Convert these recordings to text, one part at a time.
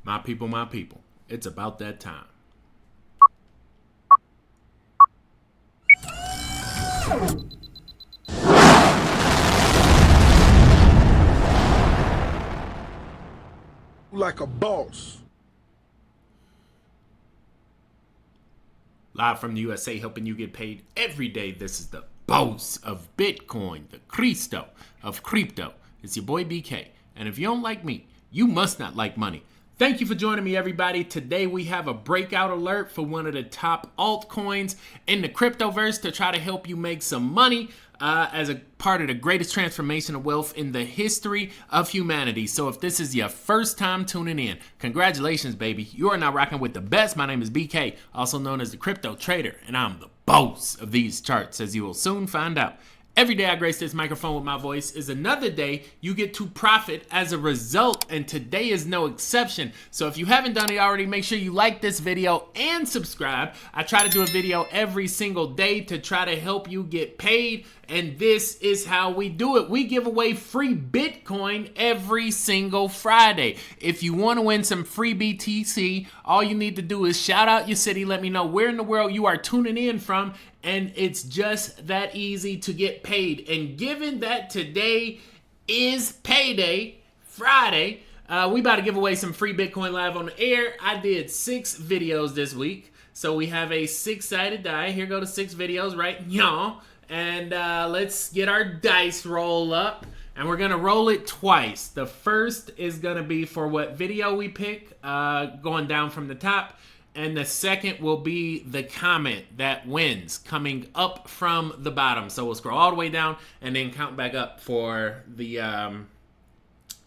My people, it's about that time. Like a boss. Live from the USA, helping you get paid every day. This is the boss of Bitcoin, the Cristo of crypto. It's your boy BK. And if you don't like me, you must not like money. Thank you for joining me, everybody. Today we have a breakout alert for one of the top altcoins in the cryptoverse to try to help you make some money as a part of the greatest transformation of wealth in the history of humanity. So if this is your first time tuning in, congratulations, baby. You are now rocking with the best. My name is BK, also known as the Crypto Trader, and I'm the boss of these charts, as you will soon find out. Every day I grace this microphone with my voice is another day you get to profit as a result, and today is no exception. So if you haven't done it already, make sure you like this video and subscribe. I try to do a video every single day to try to help you get paid, and this is how we do it. We give away free Bitcoin every single Friday. If you want to win some free BTC, all you need to do is shout out your city, let me know where in the world you are tuning in from, and it's just that easy to get paid. And given that today is payday, Friday, we about to give away some free Bitcoin live on the air. I did 6 videos this week. So we have a 6-sided die. Here go the 6 videos, right, y'all? And let's get our dice roll up. And we're going to roll it twice. The first is going to be for what video we pick, going down from the top. And the second will be the comment that wins, coming up from the bottom. So we'll scroll all the way down and then count back up for the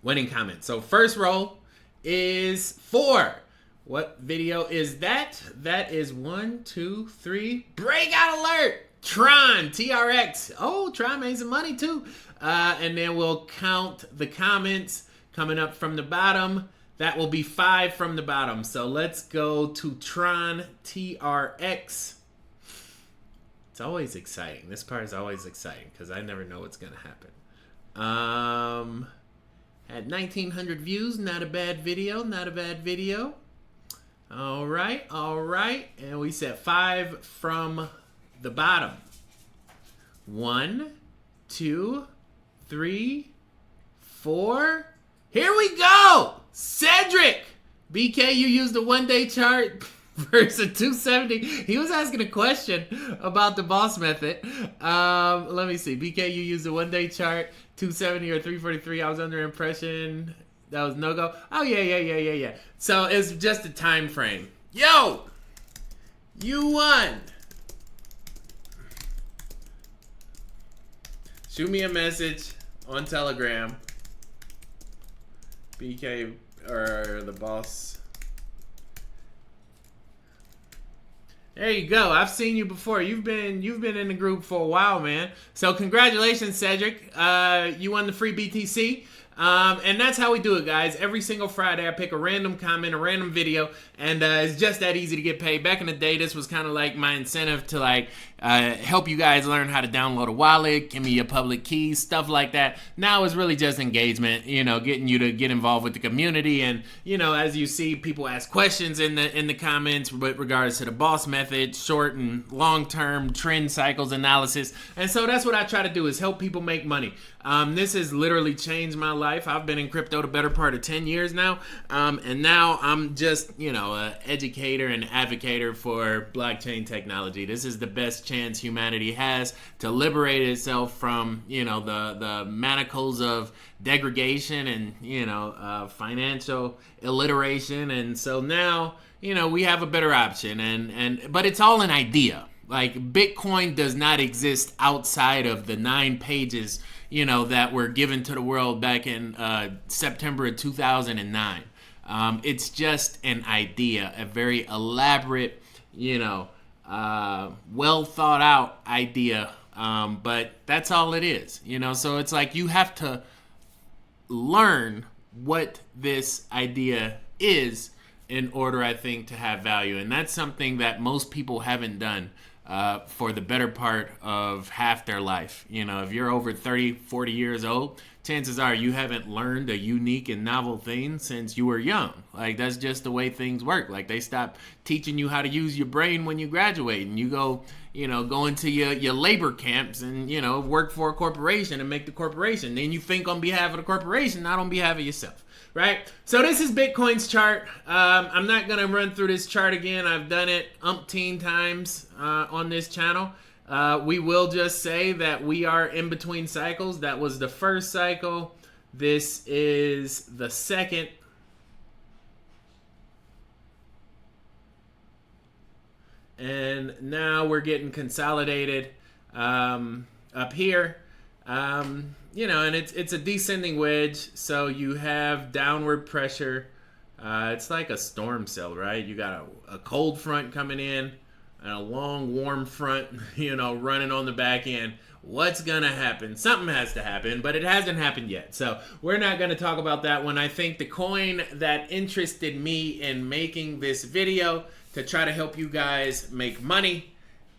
winning comment. So first roll is 4. What video is that? That is 1, 2, 3. Breakout alert! Tron, TRX. Oh, Tron made some money too. And then we'll count the comments coming up from the bottom. That will be 5 from the bottom. So let's go to Tron TRX. It's always exciting. This part is always exciting because I never know what's going to happen. Had 1,900 views. Not a bad video. Not a bad video. All right. All right. And we said 5 from the bottom. 1, 2, 3, 4. Here we go. Cedric! BK, you used a 1-day chart versus a 270. He was asking a question about the boss method. Let me see. BK, you used a 1-day chart, 270 or 343. I was under impression that was no-go. Oh, yeah. So it's just a time frame. Yo! You won! Shoot me a message on Telegram. BK or the boss. There you go. I've seen you before. You've been in the group for a while, man. So congratulations, Cedric. You won the free BTC. And that's how we do it, guys. Every single Friday, I pick a random comment, a random video, and it's just that easy to get paid. Back in the day, this was kind of like my incentive to help you guys learn how to download a wallet, give me your public keys, stuff like that. Now it's really just engagement, getting you to get involved with the community. And as you see, people ask questions in the comments with regards to the boss method, short and long-term trend cycles analysis. And so that's what I try to do, is help people make money. This has literally changed my life. I've been in crypto the better part of 10 years now. And now I'm just, an educator and advocator for blockchain technology. This is the best chance humanity has to liberate itself from, the manacles of degradation and, financial illiteration. And so now, we have a better option. But it's all an idea. Like, Bitcoin does not exist outside of the 9 pages that were given to the world back in September of 2009. It's just an idea, a very elaborate, well thought out idea. But that's all it is, so it's like you have to learn what this idea is in order, I think, to have value. And that's something that most people haven't done for the better part of half their life. If you're over 30, 40 years old, chances are you haven't learned a unique and novel thing since you were young. Like, that's just the way things work. Like, they stop teaching you how to use your brain when you graduate, and you go into your labor camps and, work for a corporation and make the corporation. Then you think on behalf of the corporation, not on behalf of yourself. Right? So this is Bitcoin's chart. I'm not going to run through this chart again. I've done it umpteen times on this channel. We will just say that we are in between cycles. That was the first cycle. This is the second. And now we're getting consolidated up here. And it's a descending wedge, so you have downward pressure. It's like a storm cell, right? You got a cold front coming in and a long warm front, running on the back end. What's gonna happen? Something has to happen, but it hasn't happened yet. So we're not gonna talk about that one. I think the coin that interested me in making this video to try to help you guys make money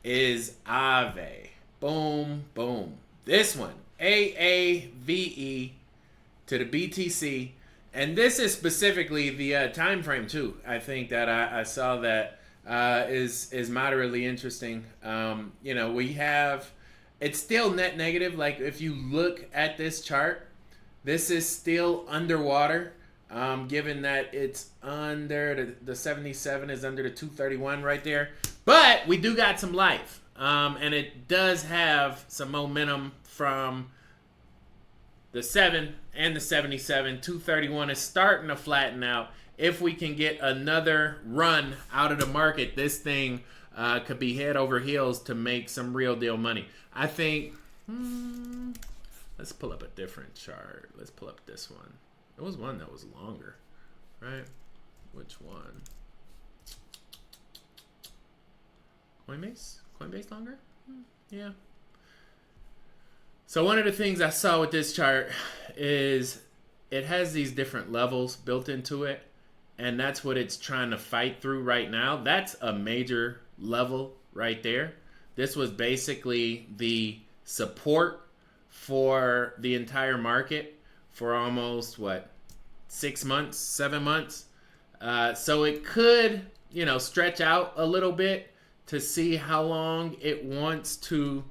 is Aave. Boom, boom. This one. AAVE to the BTC, and this is specifically the time frame too. I think that I saw that is moderately interesting. We have, it's still net negative. Like, if you look at this chart, this is still underwater, given that it's under the 77 is under the 231 right there, but we do got some life, and it does have some momentum from the 7 and the 77. 231 is starting to flatten out. If we can get another run out of the market, this thing could be head over heels to make some real deal money. I think, let's pull up a different chart. Let's pull up this one. There was one that was longer, right? Which one? Coinbase? Coinbase longer? Yeah. So one of the things I saw with this chart is it has these different levels built into it, and that's what it's trying to fight through right now. That's a major level right there. This was basically the support for the entire market for almost, 6 months, 7 months. So it could, stretch out a little bit to see how long it wants to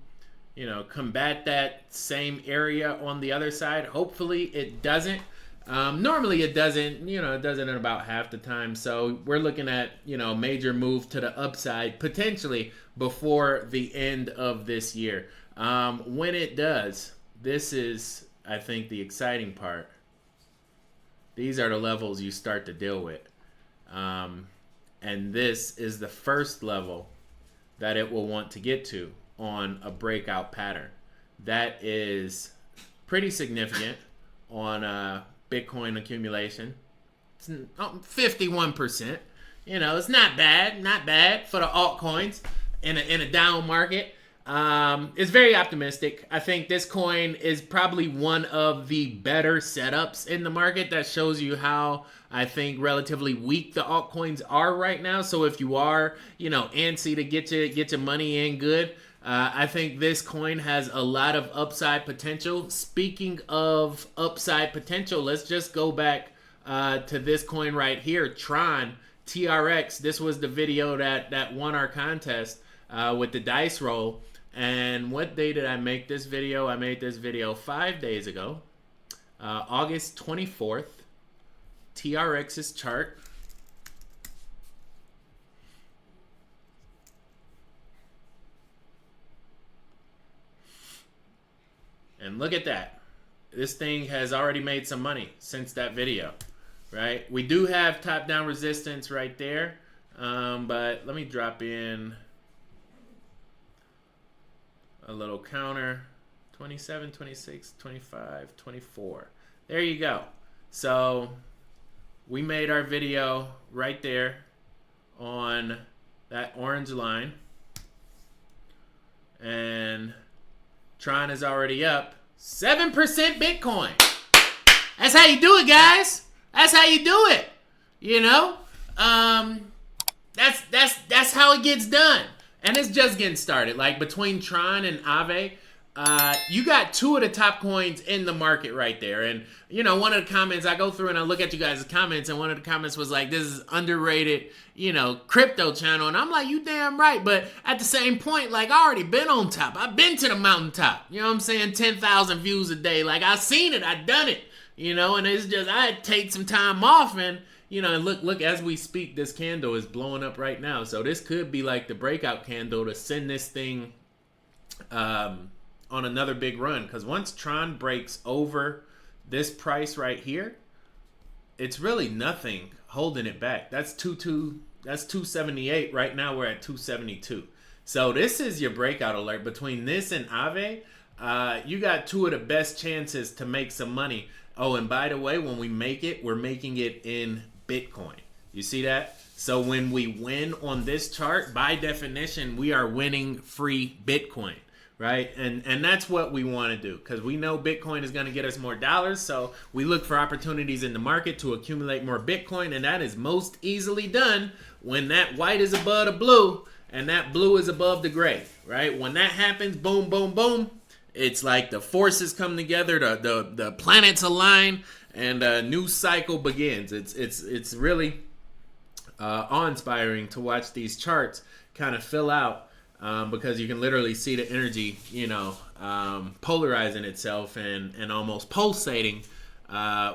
combat that same area on the other side. Hopefully it doesn't. Normally it doesn't, it doesn't in about half the time. So we're looking at, major move to the upside potentially before the end of this year. When it does, this is, I think, the exciting part. These are the levels you start to deal with. And this is the first level that it will want to get to on a breakout pattern. That is pretty significant on Bitcoin accumulation. It's 51%. It's not bad for the altcoins in a down market. It's very optimistic. I think this coin is probably one of the better setups in the market. That shows you how, I think, relatively weak the altcoins are right now. So if you are, antsy to get your money in good, I think this coin has a lot of upside potential. Speaking of upside potential, let's just go back to this coin right here, Tron, TRX. This was the video that won our contest with the dice roll. And what day did I make this video? I made this video 5 days ago, August 24th. TRX's chart. And look at that. This thing has already made some money since that video, right? We do have top-down resistance right there, but let me drop in a little counter. 27, 26, 25, 24. There you go. So we made our video right there on that orange line. And Tron is already up 7% Bitcoin. That's how you do it, guys. That's how you do it. That's how it gets done. And it's just getting started. Like, between Tron and Aave, you got two of the top coins in the market right there. And, you know, one of the comments, I go through and I look at you guys' comments, and one of the comments was like, this is underrated, you know, crypto channel. And I'm like, you damn right. But at the same point, like, I already been on top. I've been to the mountaintop. You know what I'm saying? 10,000 views a day. Like, I seen it. I done it. You know, and it's just, I take some time off, and, you know, and look, as we speak, this candle is blowing up right now. So this could be like the breakout candle to send this thing, on another big run, because once Tron breaks over this price right here, it's really nothing holding it back. That's 278 right now. We're at 272. So this is your breakout alert. Between this and Ave, you got two of the best chances to make some money. Oh, and by the way, when we make it, we're making it in Bitcoin. You see that? So when we win on this chart, by definition, we are winning free Bitcoin. Right? And that's what we want to do, because we know Bitcoin is going to get us more dollars. So we look for opportunities in the market to accumulate more Bitcoin. And that is most easily done when that white is above the blue and that blue is above the gray. Right? When that happens, boom, boom, boom. It's like the forces come together, the planets align, and a new cycle begins. It's really awe-inspiring to watch these charts kind of fill out. Because you can literally see the energy, you know, polarizing itself and almost pulsating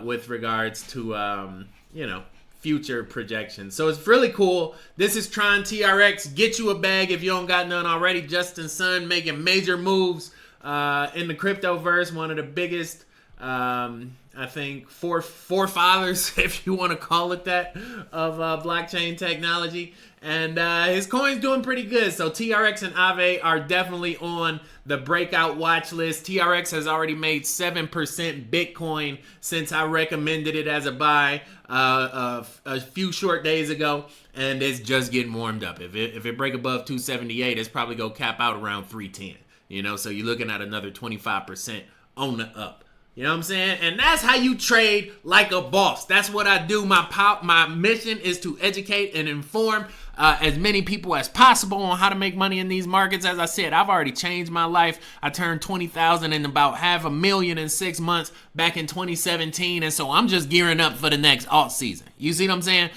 with regards to, you know, future projections. So it's really cool. This is Tron TRX. Get you a bag if you don't got none already. Justin Sun making major moves in the cryptoverse. One of the biggest, I think, forefathers, if you want to call it that, of blockchain technology. And his coin's doing pretty good. So TRX and Aave are definitely on the breakout watch list. TRX has already made 7% Bitcoin since I recommended it as a buy a few short days ago. And it's just getting warmed up. If it break above 278, it's probably going to cap out around 310. You know, so you're looking at another 25% on the up. You know what I'm saying? And that's how you trade like a boss. That's what I do. My mission is to educate and inform as many people as possible on how to make money in these markets. As I said, I've already changed my life. I turned 20,000 and about $500,000 in 6 months back in 2017. And so I'm just gearing up for the next alt season. You see what I'm saying?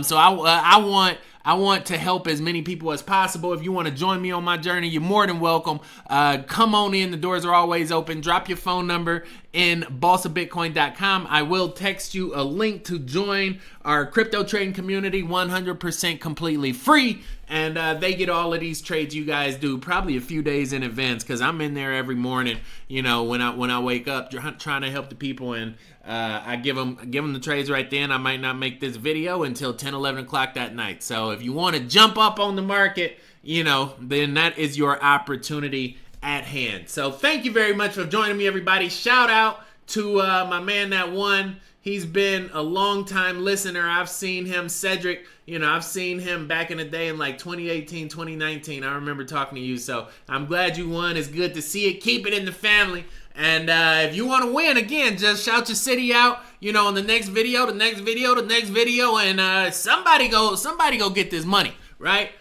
So I want to help as many people as possible. If you want to join me on my journey, you're more than welcome. Come on in. The doors are always open. Drop your phone number in bossofbitcoin.com. I will text you a link to join our crypto trading community, 100% completely free. And they get all of these trades you guys do probably a few days in advance, because I'm in there every morning, you know, when I wake up trying to help the people. And I give them the trades right then. I might not make this video until 10, 11 o'clock that night. So if you want to jump up on the market, you know, then that is your opportunity at hand. So thank you very much for joining me, everybody. Shout out to my man that won. He's been a long time listener. I've seen him, Cedric. You know, I've seen him back in the day in like 2018, 2019. I remember talking to you. So I'm glad you won. It's good to see it. Keep it in the family. And if you want to win, again, just shout your city out, you know, on the next video, the next video, the next video, and somebody go get this money, right?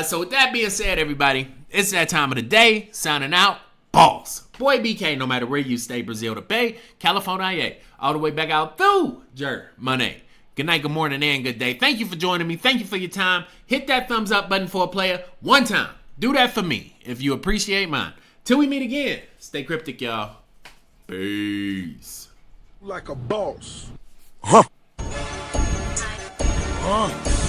So with that being said, everybody, it's that time of the day. Signing out, boss. Boy BK, no matter where you stay, Brazil to Bay, California, all the way back out through Germany. Good night, good morning, and good day. Thank you for joining me. Thank you for your time. Hit that thumbs up button for a player one time. Do that for me if you appreciate mine. Till we meet again, stay cryptic, y'all. Peace. Like a boss. Huh. Arms.